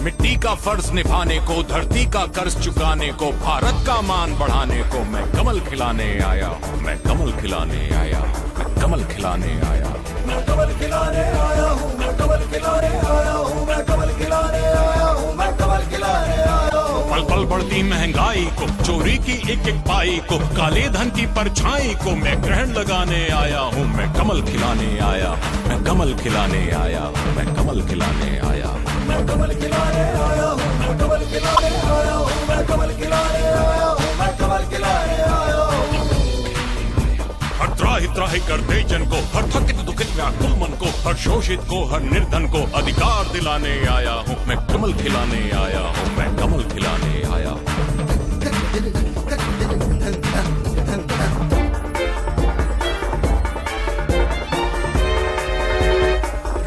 मिट्टी का फर्ज निभाने को, धरती का कर्ज चुकाने को, भारत का मान बढ़ाने को मैं कमल खिलाने आया हूँ, मैं कमल खिलाने आया, मैं कमल खिलाने आया, मैं कमल खिलाने आया हूँ, मैं कमल खिलाने आया हूँ, मैं कमल खिलाने आया हूँ, मैं कमल खिलाने आया हूँ। पल पल बढ़ती महंगाई को, चोरी की एक एक पाई को, काले धन की परछाई को मैं ग्रहण लगाने आया हूँ, मैं कमल खिलाने आया, मैं कमल खिलाने आया, मैं कमल खिलाने आया, मैं कमल खिलाने आया हूँ, मैं कमल खिलाने आया हूँ, मैं कमल खिलाने आया हूँ, मैं कमल खिलाने आया हूँ। हर त्राहि त्राहि करते जन को, हर थकित दुखित व्याकुल मन को, हर शोषित को, हर निर्धन को अधिकार दिलाने आया हूँ, मैं कमल खिलाने आया हूँ, मैं कमल खिलाने आया हूँ।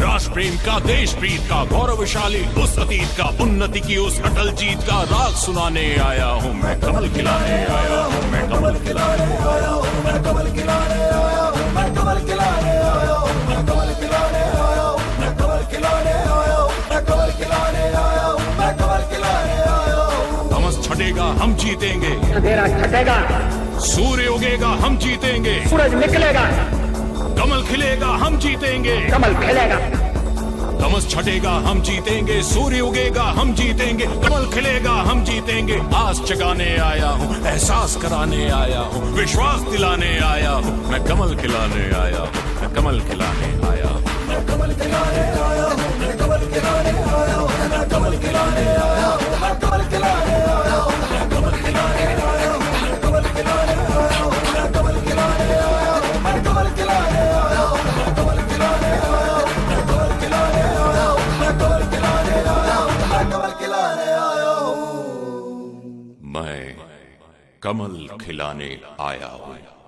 राष्ट्र प्रेम का, देश प्रीत का, गौरवशाली उस अतीत का, उन्नति की उस अटल जीत का राग सुनाने आया हूँ, मैं कमल खिलाने आया हूँ, मैं कमल खिलाने आया हूँ, मैं कमल खिलाने आया हूँ, मैं कमल खिलाने आया हूँ, मैं कमल खिलाने आया हूँ, मैं कमल खिलाने आया हूँ, मैं कमल खिलाने आया हूँ, मैं कमल खिलाने आया हूँ। तमस छटेगा हम जीतेंगे, अंधेरा छटेगा, सूर्य उगेगा हम जीतेंगे, सूरज निकलेगा, कमल खिलेगा हम जीतेंगे, कमल खिलेगा। तमस छटेगा हम जीतेंगे, सूर्य उगेगा हम जीतेंगे, कमल खिलेगा हम जीतेंगे। आस जगाने आया हूँ, एहसास कराने आया हूँ, विश्वास दिलाने आया हूँ, मैं कमल खिलाने आया हूँ, मैं कमल खिलाने आया हूँ, मैं कमल खिलाने आया हूँ, मैं कमल खिलाने आया हूँ, मैं कमल खिलाने आया हूँ, मैं कमल खिलाने आया हूँ, मैं कमल खिलाने आया हूँ, मैं कमल खिलाने आया हूँ, मैं कमल खिलाने आया हूँ, मैं कमल खिलाने आया हूँ, मैं कमल खिलाने आया हूँ, मैं कमल खिलाने आया हूँ, मैं कमल खिलाने आया हूँ, मैं कमल खिलाने आया हूँ। मैं कमल खिलाने आया हूँ।